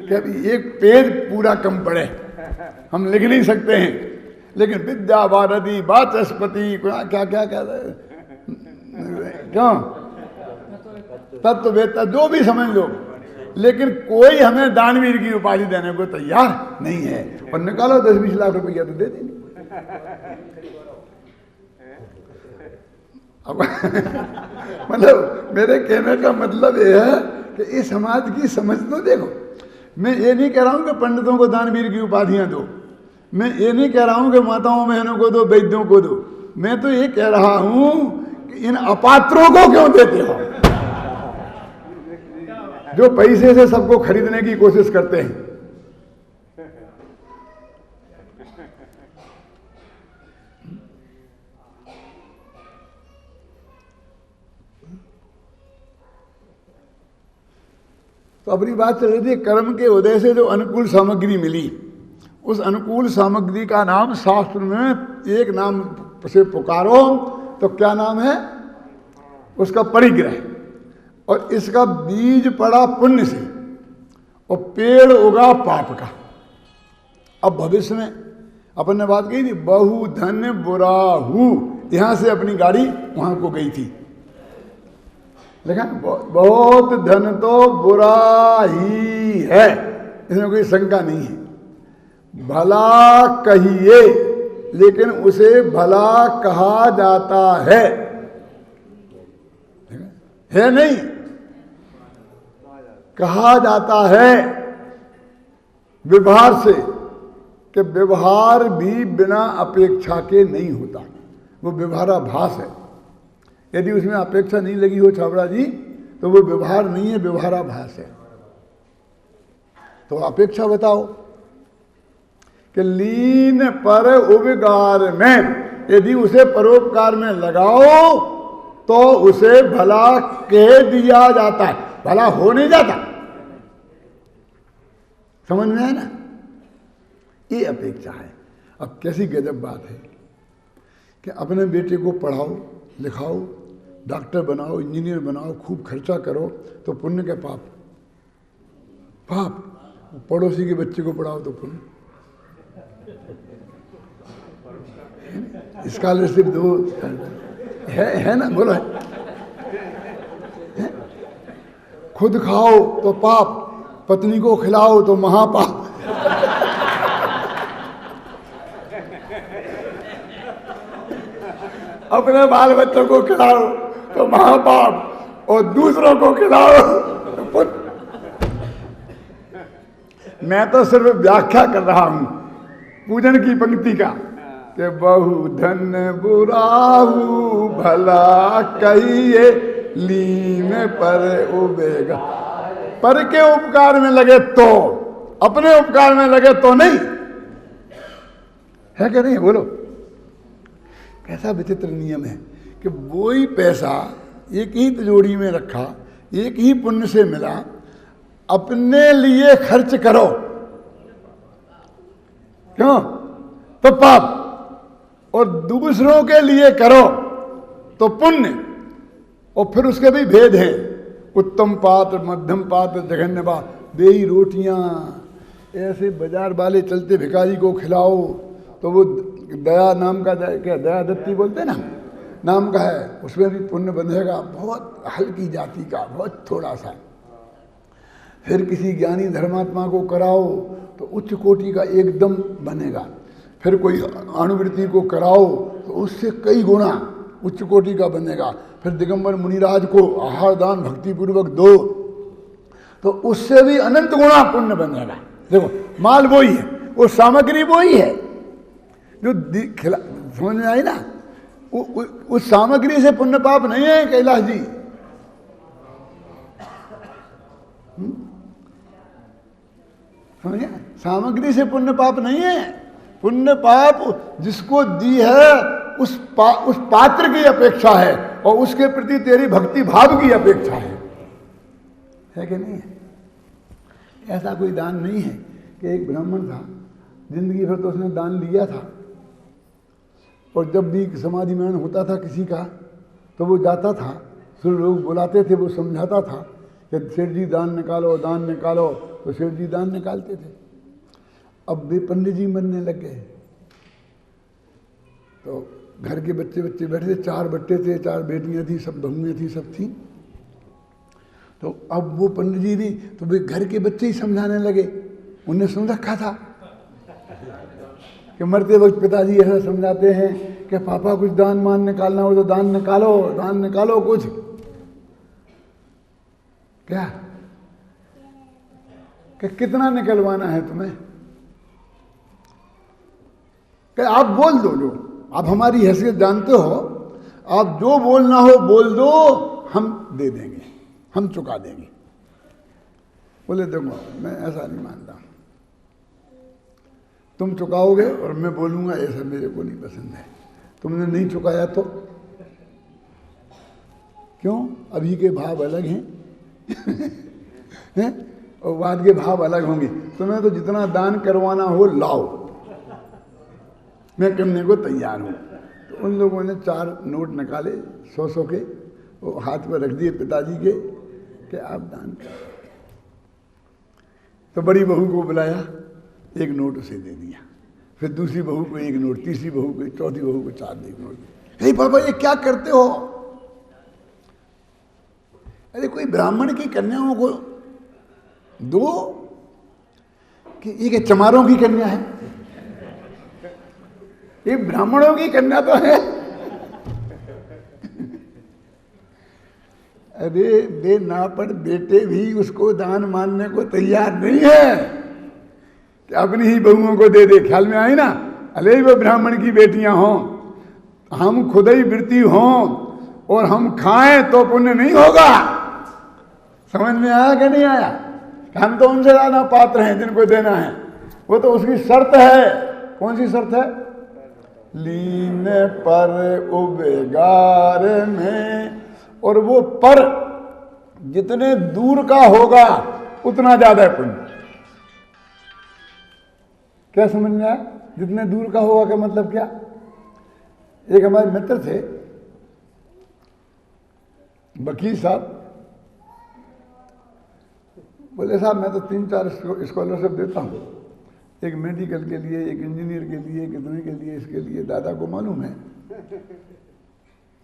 कि अभी एक पेज पूरा कम पड़े, हम लिख नहीं सकते हैं। लेकिन विद्या भारती वाचस्पति क्या क्या कहते हैं, क्यों तत्ववेत्ता जो भी समझ लो, लेकिन कोई हमें दानवीर की उपाधि देने को तैयार नहीं है। और निकालो 10-20 लाख रुपया तो दे देंगे। मतलब मेरे कहने का मतलब यह है कि इस समाज की समझ तो देखो। मैं ये नहीं कह रहा हूं कि पंडितों को दानवीर की उपाधियां दो, मैं ये नहीं कह रहा हूं कि माताओं बहनों को दो, वैद्यों को दो। मैं तो ये कह रहा हूं कि इन अपात्रों को क्यों देते हो, जो पैसे से सबको खरीदने की कोशिश करते हैं। तो अपनी बात चल रही थी कर्म के उदय से जो अनुकूल सामग्री मिली, उस अनुकूल सामग्री का नाम शास्त्र में एक नाम से पुकारो तो क्या नाम है उसका? परिग्रह। और इसका बीज पड़ा पुण्य से और पेड़ उगा पाप का। अब भविष्य में अपन ने बात कही थी, बहु धन बुराहू, यहां से अपनी गाड़ी वहां को गई थी, लेकिन बहुत धन तो बुरा ही है, इसमें कोई शंका नहीं है। भला कहिए, लेकिन उसे भला कहा जाता है नहीं, कहा जाता है व्यवहार से, कि व्यवहार भी बिना अपेक्षा के नहीं होता, वो व्यवहाराभास है। यदि उसमें अपेक्षा नहीं लगी हो छाबड़ा जी, तो वो व्यवहार नहीं है, व्यवहाराभास है। तो अपेक्षा बताओ कि लीन पर उपकार में, यदि उसे परोपकार में लगाओ तो उसे भला कह दिया जाता है, भला हो नहीं जाता। समझ में है ना? ये अपेक्षा है। अब कैसी गजब बात है कि अपने बेटे को पढ़ाओ लिखाओ, डॉक्टर बनाओ, इंजीनियर बनाओ, खूब खर्चा करो तो पुण्य के पाप? पाप। पड़ोसी के बच्चे को पढ़ाओ तो पुण्य। स्कॉलरशिप दो, है ना, बोलो है? खुद खाओ तो पाप, पत्नी को खिलाओ तो महापाप। अपने बाल बच्चों को खिलाओ तो महापाप और दूसरों को खिलाओ तो पुण्य। मैं तो सिर्फ व्याख्या कर रहा हूं पूजन की पंक्ति का कि बहु धन बुराहु भला कहिए लीन पर उबेगा। पर के उपकार में लगे तो, अपने उपकार में लगे तो नहीं। है कि नहीं, बोलो? कैसा विचित्र नियम है कि वो ही पैसा एक ही तिजोरी में रखा, एक ही पुण्य से मिला, अपने लिए खर्च करो क्यों तो पाप, और दूसरों के लिए करो तो पुण्य। और फिर उसके भी भेद हैं, उत्तम पात्र, मध्यम पात्र, जघन्य पात्र। बेही रोटियां ऐसे बाजार वाले चलते भिखारी को खिलाओ तो वो दया नाम का, क्या दया दत्ती बोलते ना, नाम का है, उसमें भी पुण्य बंधेगा। बहुत हल्की जाति का, बहुत थोड़ा सा। फिर किसी ज्ञानी धर्मात्मा को कराओ तो उच्च कोटि का एकदम बनेगा। फिर कोई अणुवृत्ति को कराओ तो उससे कई गुना उच्च कोटि का बनेगा। फिर दिगंबर मुनिराज को आहार दान भक्ति पूर्वक दो तो उससे भी अनंत गुना पुण्य बनेगा। देखो, माल वही है, वो सामग्री वही है जो समझ में आई ना। उस सामग्री से पुण्य पाप नहीं है कैलाश जी। समझे? सामग्री से पुण्य पाप नहीं है। पुण्य पाप जिसको दी है उस पात्र की अपेक्षा है और उसके प्रति तेरी भक्ति भाव की अपेक्षा है कि नहीं है? ऐसा कोई दान नहीं है कि एक ब्राह्मण था, जिंदगी भर तो उसने दान लिया था, और जब भी समाधि मरण होता था किसी का तो वो जाता था, फिर लोग बुलाते थे, वो समझाता था कि सेठ जी दान निकालो, दान निकालो, तो सेठ जी दान निकालते थे। अब वे पंडित जी मरने लग गए तो घर के बच्चे बैठे थे, 4 बट्टे थे, 4 बेटियां थी, सब बहुएं थी, सब थी। तो अब वो पंडित जी भी, तो वे घर के बच्चे ही समझाने लगे। उन्हें सुन रखा था कि मरते वक्त पिताजी ऐसा समझाते हैं कि पापा कुछ दान मान निकालना हो तो दान निकालो कुछ। क्या कि कितना निकलवाना है तुम्हें? कि आप बोल दो, जो आप हमारी हैसियत जानते हो, आप जो बोलना हो बोल दो, हम दे देंगे, हम चुका देंगे। बोले देखो, मैं ऐसा नहीं मानता, तुम चुकाओगे और मैं बोलूंगा ऐसा मेरे को नहीं पसंद है। तुमने नहीं चुकाया तो क्यों? अभी के भाव अलग हैं और बाद के भाव अलग होंगे। तुम्हें तो जितना दान करवाना हो लाओ, मैं करने को तैयार हूं। तो उन लोगों ने 4 नोट निकाले 100 के, वो हाथ में रख दिए पिताजी के कि आप दान करें। तो बड़ी बहू को बुलाया, 1 नोट उसे दे दिया, फिर दूसरी बहू को 1 नोट, तीसरी बहू को, चौथी बहू को 4 नोट। हे पापा, ये क्या करते हो? अरे कोई ब्राह्मण की कन्याओं को दो कि ये चमारों की कन्या है? ये ब्राह्मणों की कन्या तो है। अरे बे नापड़ बेटे भी उसको दान मानने को तैयार नहीं है कि अपनी ही बहुओं को दे दे। ख्याल में आई ना? अरे वो ब्राह्मण की बेटियां हों, हम खुद ही वृत्ति हों और हम खाएं तो पुण्य नहीं होगा। समझ में आया कि नहीं आया? हम तो उनसे ज्यादा पात्र हैं जिनको देना है। वो तो उसकी शर्त है। कौन सी शर्त है? लीन पर उबेगार में, और वो पर जितने दूर का होगा उतना ज्यादा पुण्य। क्या समझ में आया? जितने दूर का होगा का मतलब क्या? एक हमारे मित्र थे वकील साहब, बोले साहब मैं तो 3-4 स्कॉलरशिप देता हूँ, एक मेडिकल के लिए, एक इंजीनियर के लिए, कितने के लिए, इसके लिए। दादा को मालूम है,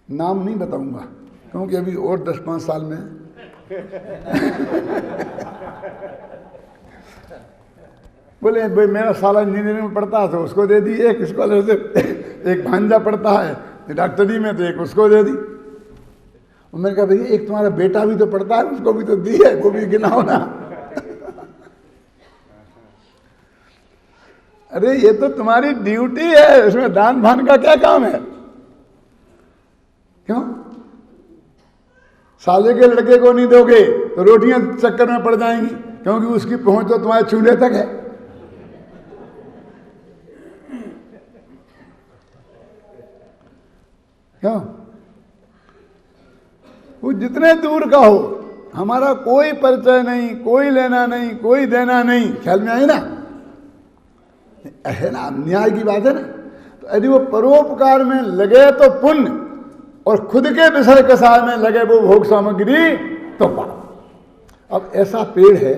नाम नहीं बताऊंगा क्योंकि अभी और 10-5 साल में बोले भाई मेरा साला इंजीनियरिंग में पढ़ता है तो उसको दे दी एक स्कॉलरशिप, एक भांजा पढ़ता है डॉक्टरी में तो एक उसको दे दी। और मैंने कहा भैया एक तुम्हारा बेटा भी तो पढ़ता है, उसको भी तो दी है, वो भी गिनाओ ना। अरे ये तो तुम्हारी ड्यूटी है, उसमें दान भान का क्या काम है? क्यों? साले के लड़के को नहीं दोगे तो रोटियां चक्कर में पड़ जाएंगी, क्योंकि उसकी पहुंच तो तुम्हारे चूल्हे तक है। क्यों? वो जितने दूर का हो, हमारा कोई परिचय नहीं, कोई लेना नहीं, कोई देना नहीं, ख्याल में आई ना? है ना? न्याय की बात है ना? तो यदि वो परोपकार में लगे तो पुण्य, और खुद के विषय कसाय में लगे वो भोग सामग्री तो पाप। अब ऐसा पेड़ है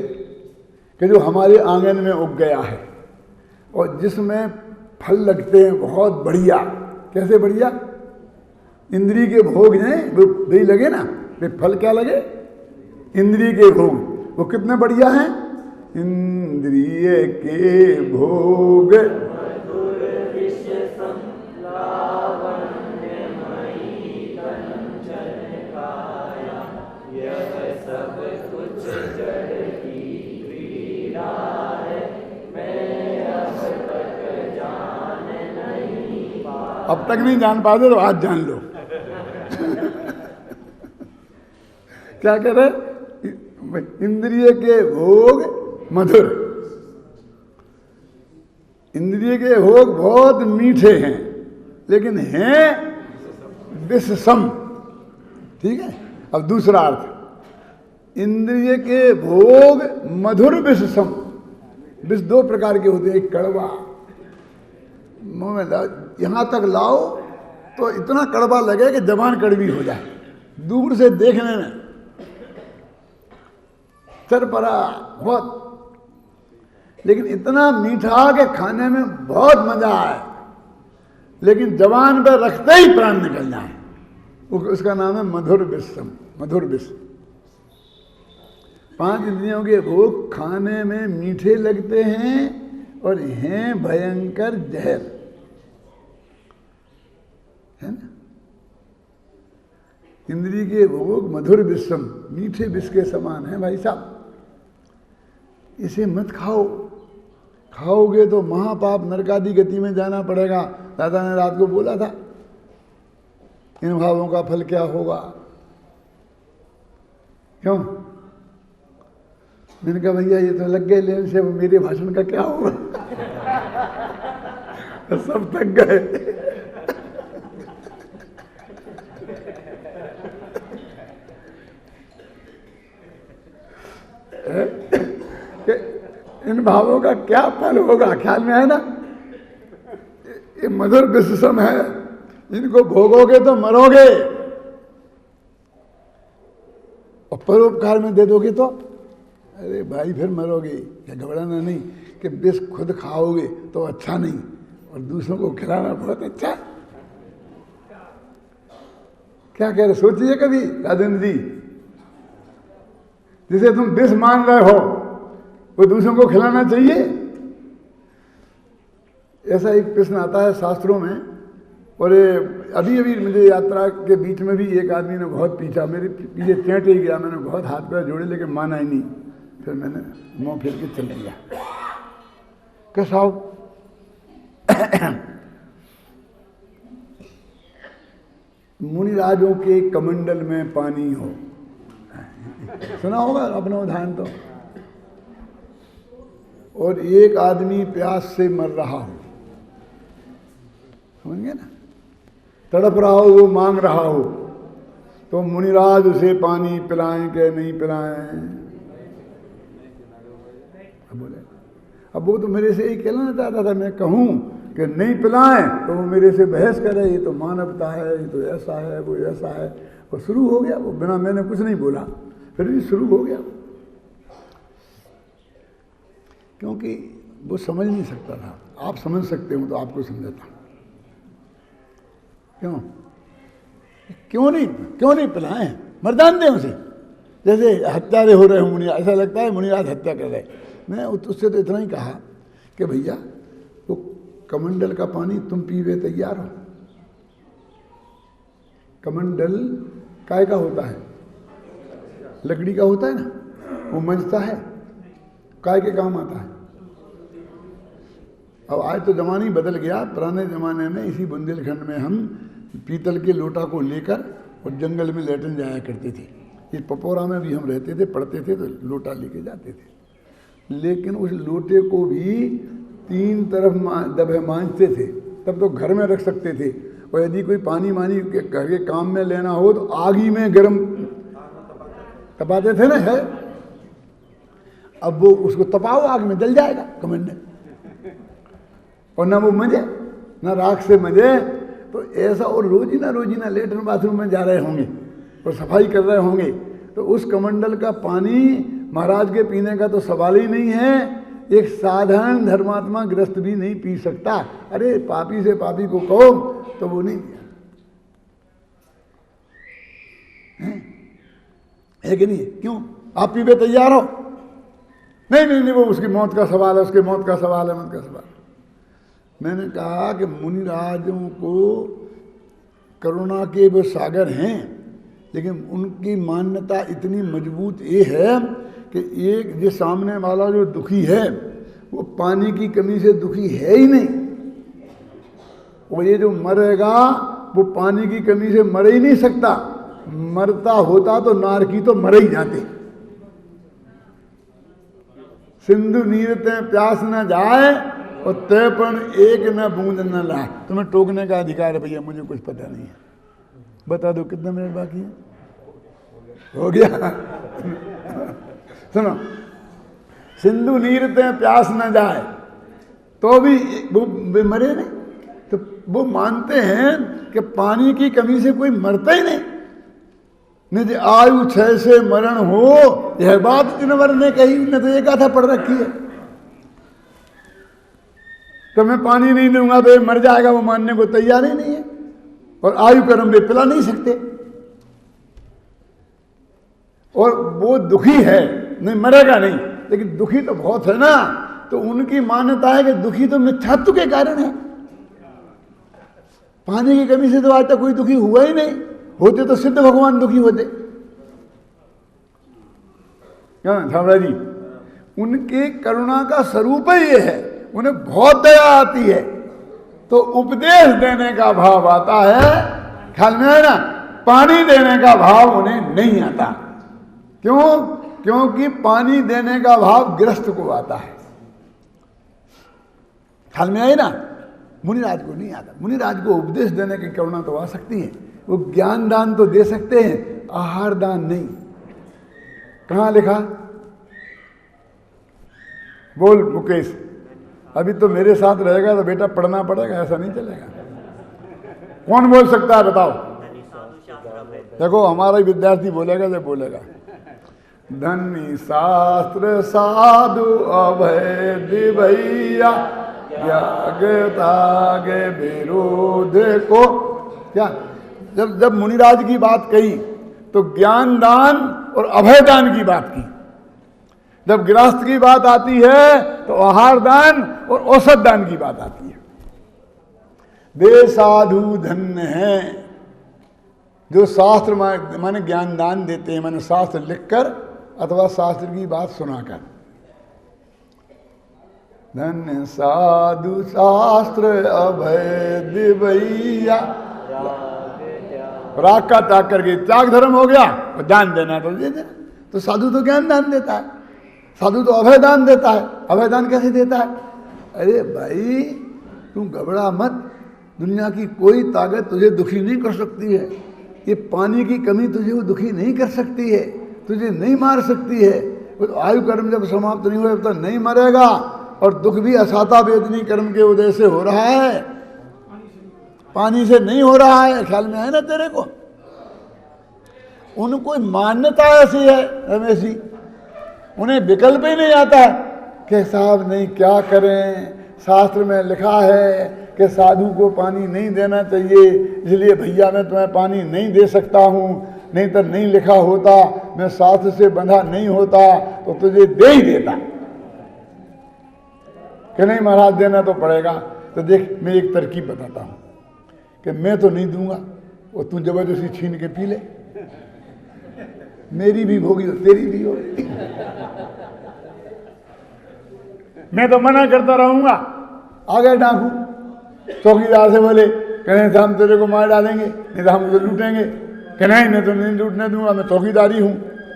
कि जो हमारे आंगन में उग गया है और जिसमें फल लगते हैं बहुत बढ़िया। कैसे बढ़िया? इंद्रिय के भोग हैं वो लगे ना, वे फल क्या लगे? इंद्रिय के भोग। वो कितने बढ़िया हैं? इंद्रिय के भोग अब तक नहीं जान पाते तो आज जान लो। क्या कह रहे? इंद्रिय के भोग मधुर। इंद्रिय के भोग बहुत मीठे हैं लेकिन हैं विषसम। ठीक है? अब दूसरा अर्थ, इंद्रिय के भोग मधुर विषसम। विष 2 प्रकार के होते हैं, एक कड़वा, मुंह में यहां तक लाओ तो इतना कड़वा लगे कि जबान कड़वी हो जाए, दूर से देखने में चरपरा बहुत, लेकिन इतना मीठा कि खाने में बहुत मजा आए, लेकिन जबान पर रखते ही प्राण निकल जाए। उसका नाम है मधुर विषम, मधुर विष। 5 इंद्रियों के भोग खाने में मीठे लगते हैं और हैं भयंकर जहर, है ना? इंद्रिय के भोग मधुर विषम, मीठे विष के समान है भाई साहब। इसे मत खाओ, खाओगे तो महापाप नरकादि गति में जाना पड़ेगा। दादा ने रात को बोला था इन भावों का फल क्या होगा। क्यों? मैंने कहा भैया ये तो लग गए लेने से, मेरे भाषण का क्या होगा? सब थक गए। इन भावों का क्या फल होगा? ख्याल में है ना? ये मधुर विषम है, इनको भोगोगे तो मरोगे, और परोपकार में दे दोगे तो अरे भाई फिर मरोगे। क्या घबराना नहीं कि विष खुद खाओगे तो अच्छा नहीं, और दूसरों को खिलाना बहुत अच्छा। क्या कह रहे? सोचिए कभी राजेंद्र जी, जिसे तुम विष मान रहे हो वो दूसरों को खिलाना चाहिए? ऐसा एक प्रश्न आता है शास्त्रों में। और अभी अभी मुझे यात्रा के बीच में भी एक आदमी ने बहुत पीछा, मेरे पीछे चेंट ही गया, मैंने बहुत हाथ पैर जोड़े लेकिन माना ही नहीं। फिर मैंने मुंह फिर के चल दिया। कैसा हो? मुनिराजों के कमंडल में पानी हो, सुना होगा अपना उदाहरण तो। और एक आदमी प्यास से मर रहा हो, समझ गए ना? तड़प रहा हो, वो मांग रहा हो, तो मुनिराज उसे पानी पिलाएं कि नहीं पिलाएं? बोले अब वो तो मेरे से यही कहना चाहता था, मैं कहूँ कि नहीं पिलाएं तो वो मेरे से बहस करे, ये तो मानवता है, ये तो ऐसा है, वो ऐसा है। वो शुरू हो गया, वो बिना मैंने कुछ नहीं बोला, फिर भी शुरू हो गया, क्योंकि वो समझ नहीं सकता था। आप समझ सकते हो तो आपको समझाता। क्यों नहीं पिलाएं, मर्दान दें उसे। जैसे हत्यारे हो रहे हो मुनिया, ऐसा लगता है मुनिराज हत्या कर रहे। मैं उससे तो इतना ही कहा कि भैया वो कमंडल का पानी तुम पीवे तैयार हो। कमंडल काय का होता है? लकड़ी का होता है ना, वो मंजता है, काय के काम आता है। अब आज तो ज़माना ही बदल गया। पुराने ज़माने में इसी बुंदेलखंड में हम पीतल के लोटा को लेकर और जंगल में लेटन जाया करते थे। इस पपोरा में भी हम रहते थे, पढ़ते थे, तो लोटा लेके जाते थे। लेकिन उस लोटे को भी 3 तरफ दबे मांझते थे, तब तो घर में रख सकते थे। और यदि कोई पानी मानी घर के काम में लेना हो तो आग ही में गर्म तपाते थे ना, है। अब वो उसको तपाओ, आग में जल जाएगा कमंडल, और ना वो मजे, ना राख से मजे। तो ऐसा, और रोजीना लेटरिन बाथरूम में जा रहे होंगे और सफाई कर रहे होंगे, तो उस कमंडल का पानी महाराज के पीने का तो सवाल ही नहीं है। एक साधारण धर्मात्मा ग्रस्त भी नहीं पी सकता। अरे पापी से पापी को कहो तो वो नहीं पिया, है कि नहीं? क्यों? आप पीवे तैयार हो? नहीं, वो उसकी मौत का सवाल है, उसके मौत का सवाल है, मौत का सवाल। मैंने कहा कि मुनिराजों को करुणा के वो सागर हैं, लेकिन उनकी मान्यता इतनी मजबूत ये है कि एक जो सामने वाला जो दुखी है वो पानी की कमी से दुखी है ही नहीं, और ये जो मरेगा वो पानी की कमी से मर ही नहीं सकता। मरता होता तो नारकी तो मर ही जाते। सिंधु नीरते प्यास न जाए और तयपन एक न बूंद न लाए। तुम्हें टोकने का अधिकार है भैया, मुझे कुछ पता नहीं है। बता दो कितने मिनट बाकी है? हो गया। सुनो, सिंधु नीरते प्यास न जाए तो भी वो मरे नहीं। तो वो मानते हैं कि पानी की कमी से कोई मरता ही नहीं। निज आयु क्षय से मरण हो, यह बात जिनवर ने कही, न तो एक आधा पढ़ रखी है। तो मैं पानी नहीं लूंगा तो ये मर जाएगा, वो मानने को तैयार ही नहीं है। और आयु कर्म वे पिला नहीं सकते। और वो दुखी है, नहीं मरेगा नहीं, लेकिन दुखी तो बहुत है ना। तो उनकी मान्यता है कि दुखी तो मिथ्यात्व के कारण है। पानी की कमी से तो आज तक कोई दुखी हुआ ही नहीं। होते तो सिद्ध भगवान दुखी होते। क्या थावड़ा जी? उनके करुणा का स्वरूप ही ये है, उन्हें बहुत दया आती है, तो उपदेश देने का भाव आता है। ख्याल में है ना? पानी देने का भाव उन्हें नहीं आता। क्यों? क्योंकि पानी देने का भाव गृहस्थ को आता है। ख्याल में आई ना? मुनिराज को नहीं आता। मुनिराज को उपदेश देने की करुणा तो आ सकती है, वो ज्ञान दान तो दे सकते हैं, आहार दान नहीं। कहाँ लिखा? बोल मुकेश। अभी तो मेरे साथ रहेगा तो बेटा पढ़ना पड़ेगा, ऐसा नहीं चलेगा। कौन बोल सकता है बताओ? देखो हमारा विद्यार्थी बोलेगा जब बोलेगा। धनी शास्त्र साधु अभय दिवैया, त्यागे विरोध को। क्या? जब मुनिराज की बात कही तो ज्ञान दान और अभय दान की बात की। जब गृहस्थ की बात आती है तो आहार दान और औषध दान की बात आती है। वे साधु धन्य हैं जो शास्त्र माने ज्ञान दान देते हैं, माने शास्त्र लिखकर अथवा शास्त्र की बात सुनाकर। धन्य साधु शास्त्र अभय दिवैया। राग का त्याग करके त्याग धर्म हो गया, और दान देना तो दे देना। तो साधु तो ज्ञान दान देता है, साधु तो अभय दान देता है। अभय दान कैसे देता है? अरे भाई तुम घबरा मत, दुनिया की कोई ताकत तुझे दुखी नहीं कर सकती है। ये पानी की कमी तुझे वो दुखी नहीं कर सकती है, तुझे नहीं मार सकती है। वो तो आयु कर्म जब समाप्त नहीं हुआ तब तक नहीं मरेगा। और दुख भी असाता वेदनी कर्म के उदय से हो रहा है, पानी से नहीं हो रहा है। ख्याल में है ना तेरे को? उनको मान्यता ऐसी है रमेश जी, उन्हें विकल्प ही नहीं आता कि साहब नहीं क्या करें, शास्त्र में लिखा है कि साधु को पानी नहीं देना चाहिए, इसलिए भैया मैं तुम्हें पानी नहीं दे सकता हूँ, नहीं तो नहीं लिखा होता, मैं शास्त्र से बंधा नहीं होता तो तुझे दे ही देता, कि नहीं महाराज देना तो पड़ेगा। तो देख मैं एक तरकीब बताता हूँ कि मैं तो नहीं दूंगा, वो तू जबरदस्ती छीन के पी ले, मेरी भी होगी तो तेरी भी होगी। मैं तो मना करता रहूंगा। आ गए डाकू, चौकीदार से बोले कहें तो हम तेरे को मार डालेंगे, नहीं तो हम उसे लूटेंगे। कि नहीं मैं तो नहीं लूटने दूंगा, मैं चौकीदारी हूँ।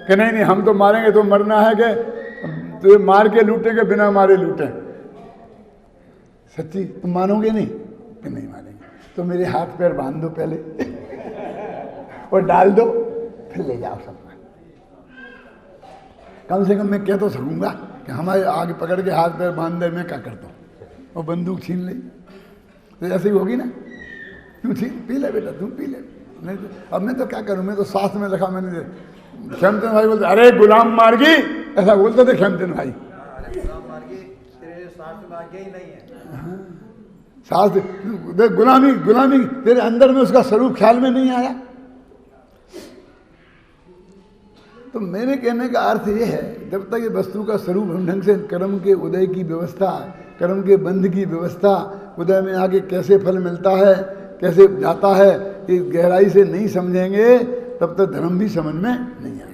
कि नहीं नहीं हम तो मारेंगे, तो मरना है कि तो मार के लूटेंगे, बिना मारे लूटें। सच्ची तुम मानोगे नहीं? कि नहीं मानेंगे। तो मेरे हाथ पैर बांध दो पहले और डाल दो, फिर ले जाओ सब। कम से कम मैं कह तो सकूंगा कि हमारे आगे पकड़ के हाथ पैर बांध दे, मैं क्या करता हूँ, और बंदूक छीन ले, तो ऐसे ही होगी ना। तू छीन पी ले बेटा, तुम पी ले। नहीं तो अब मैं तो क्या करूँ, मैं तो शास्त्र में लिखा मैंने। खेमचंद भाई बोलते अरे गुलाम मार्गी, ऐसा बोलते थे खेमचंद भाई। शास्त्र देख, गुलामी गुलामी तेरे अंदर में उसका स्वरूप ख्याल में नहीं आया। तो मेरे कहने का अर्थ ये है, जब तक ये वस्तु का स्वरूप हम ढंग से कर्म के उदय की व्यवस्था, कर्म के बंध की व्यवस्था, उदय में आगे कैसे फल मिलता है, कैसे जाता है, इस गहराई से नहीं समझेंगे, तब तक धर्म भी समझ में नहीं आएगा।